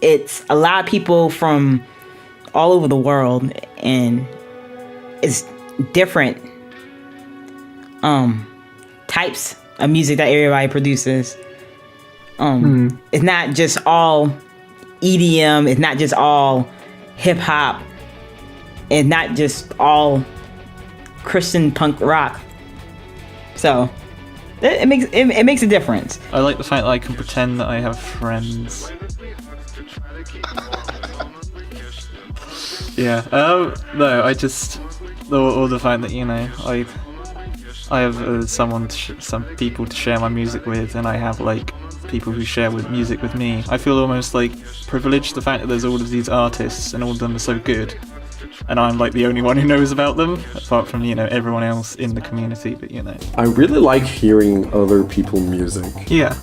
it's a lot of people from all over the world, and it's different types of music that everybody produces. It's not just all EDM, it's not just all hip hop, it's not just all Christian punk rock. So it makes a difference. I like the fact that I can pretend that I have friends. Yeah. No, I just or the fact that, you know, I have some people to share my music with, and I have like people who share music with me. I feel almost like privileged, the fact that there's all of these artists and all of them are so good, and I'm like the only one who knows about them, apart from, you know, everyone else in the community. But, you know, I really like hearing other people's music. Yeah.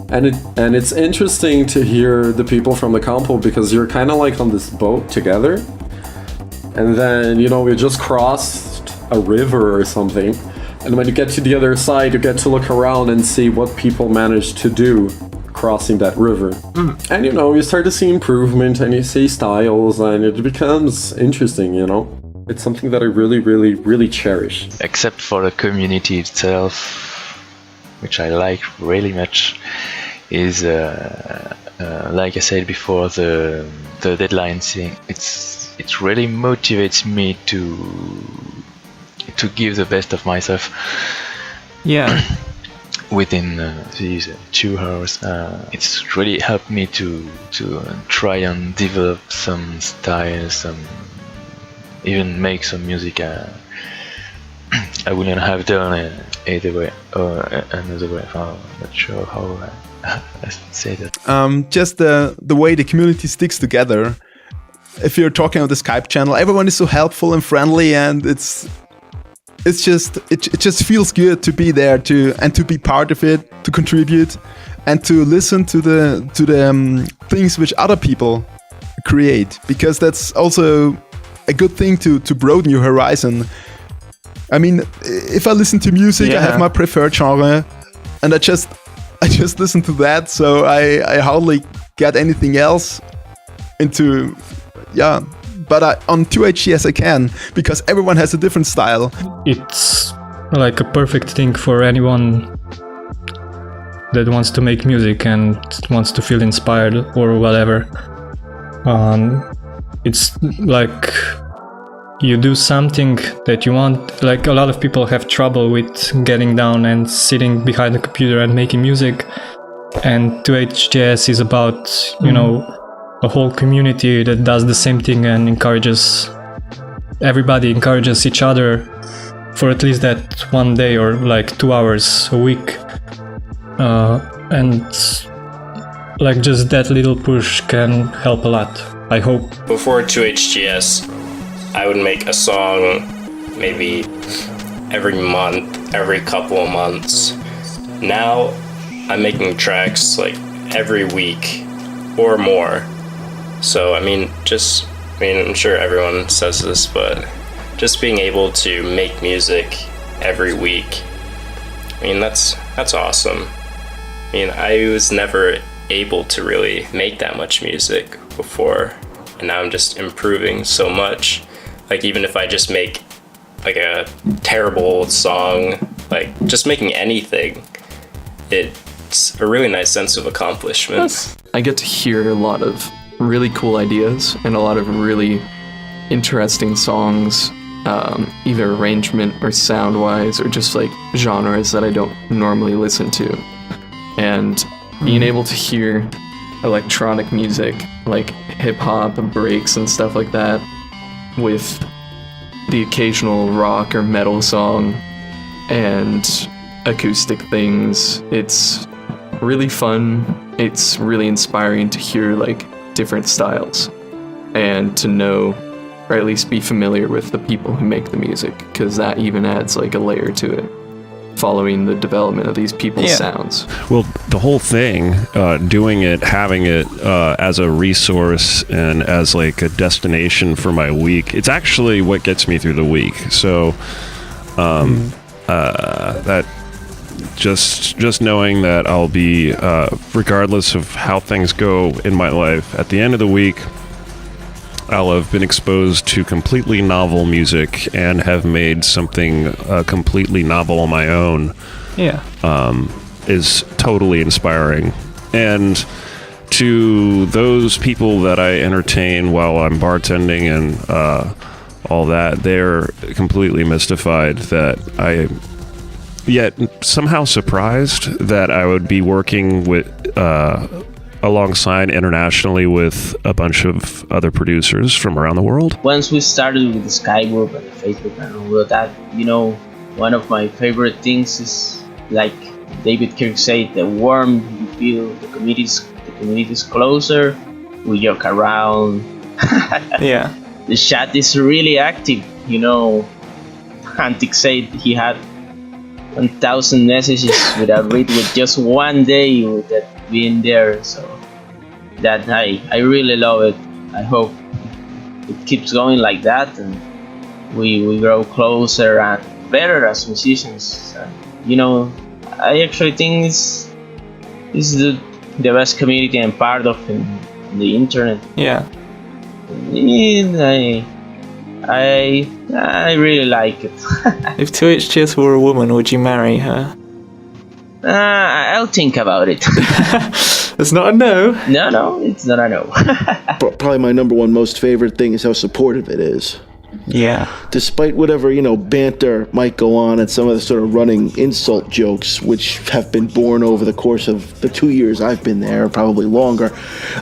And it's interesting to hear the people from the compo, because you're kind of like on this boat together, and then, you know, we just crossed a river or something, and when you get to the other side, you get to look around and see what people managed to do crossing that river. And, you know, you start to see improvement, and you see styles, and it becomes interesting, you know. It's something that I really, really, really cherish. Except for the community itself, which I like really much, is like I said before, the deadline thing. It really motivates me to give the best of myself. Yeah. Within these 2 hours, it's really helped me to try and develop some styles, even make some music I wouldn't have done either way or another way. I'm not sure how I should say that. Just the way the community sticks together. If you're talking on the Skype channel, everyone is so helpful and friendly, and it just feels good to be there to be part of it, to contribute, and to listen to the things which other people create, because that's also a good thing to broaden your horizon. I mean, if I listen to music, I have my preferred genre, and I just listen to that, so I hardly get anything else into, but on 2HGS I can, because everyone has a different style. It's like a perfect thing for anyone that wants to make music and wants to feel inspired or whatever. It's like you do something that you want. Like, a lot of people have trouble with getting down and sitting behind the computer and making music, and 2HGS is about, you know, a whole community that does the same thing and encourages each other for at least that one day or like 2 hours a week, and like just that little push can help a lot, I hope. Before 2HGS, I would make a song maybe every month, every couple of months. Now I'm making tracks like every week or more. So, I'm sure everyone says this, but just being able to make music every week, that's awesome. I was never able to really make that much music before, and now I'm just improving so much. Like, even if I just make like a terrible old song, like just making anything, it's a really nice sense of accomplishment. I get to hear a lot of really cool ideas and a lot of really interesting songs, either arrangement or sound-wise, or just like genres that I don't normally listen to. And being able to hear electronic music, like hip-hop and breaks and stuff like that, with the occasional rock or metal song and acoustic things, it's really fun. It's really inspiring to hear like different styles and to know, or at least be familiar with, the people who make the music, because that even adds like a layer to it, following the development of these people's sounds. Well, the whole thing, doing it, having it as a resource and as like a destination for my week, it's actually what gets me through the week. So that just knowing that I'll be, regardless of how things go in my life, at the end of the week, I'll have been exposed to completely novel music and have made something completely novel on my own. Yeah. Is totally inspiring. And to those people that I entertain while I'm bartending and all that, they're completely mystified that yet somehow surprised that I would be working with alongside internationally with a bunch of other producers from around the world. Once we started with the Sky Group and the Facebook and all of that, one of my favorite things is, like David Kirk said, the warmth you feel, the community's closer, we joke around. Yeah. The chat is really active, Antic said he had 1,000 messages without read with just one day with that being there, so that I really love it. I hope it keeps going like that and we grow closer and better as musicians. I actually think this is the best community I'm part of in the internet. Yeah. I really like it. If 2HTS were a woman, would you marry her? I'll think about it. It's not a no. No, it's not a no. Probably my number one most favorite thing is how supportive it is. Yeah. Despite whatever, banter might go on and some of the sort of running insult jokes, which have been born over the course of the 2 years I've been there, probably longer,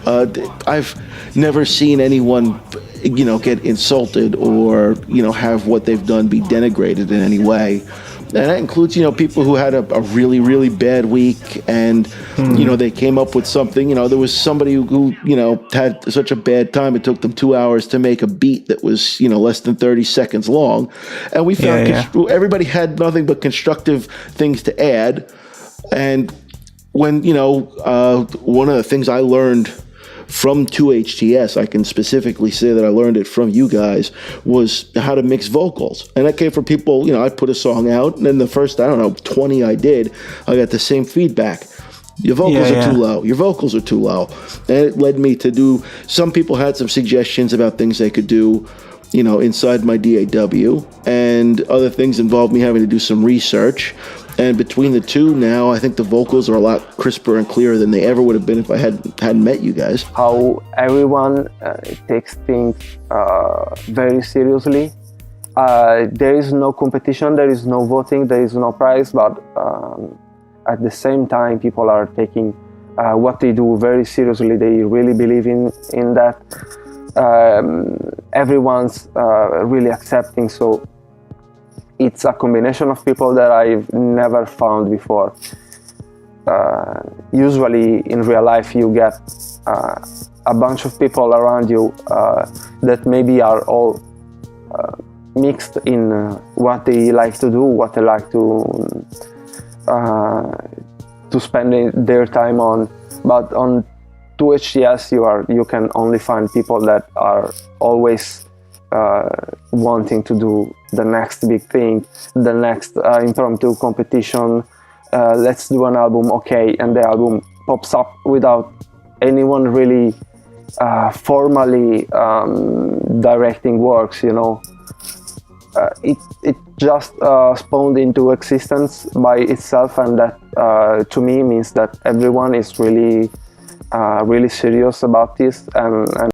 I've never seen anyone, get insulted or, have what they've done be denigrated in any way. And that includes, people who had a really, really bad week and, they came up with something. There was somebody who had such a bad time, it took them 2 hours to make a beat that was, less than 30 seconds long. And we found everybody had nothing but constructive things to add. And when, one of the things I learned from 2HTS, I can specifically say that I learned it from you guys, was how to mix vocals. And that came from people, I put a song out, and then the first, 20 I did, I got the same feedback. Your vocals are too low. Your vocals are too low. And it led me to do, some people had some suggestions about things they could do, inside my DAW, and other things involved me having to do some research. And between the two, now I think the vocals are a lot crisper and clearer than they ever would have been if I hadn't met you guys. How everyone takes things very seriously. There is no competition, there is no voting, there is no prize, but at the same time, people are taking what they do very seriously. They really believe in that. Everyone's really accepting, so it's a combination of people that I've never found before. Usually in real life you get a bunch of people around you that maybe are all mixed in what they like to do, what they like to spend their time on. But on 2HTS you can only find people that are always wanting to do the next big thing, the next impromptu competition. Let's do an album, okay, and the album pops up without anyone really formally directing works. It just spawned into existence by itself, and that to me means that everyone is really serious about this and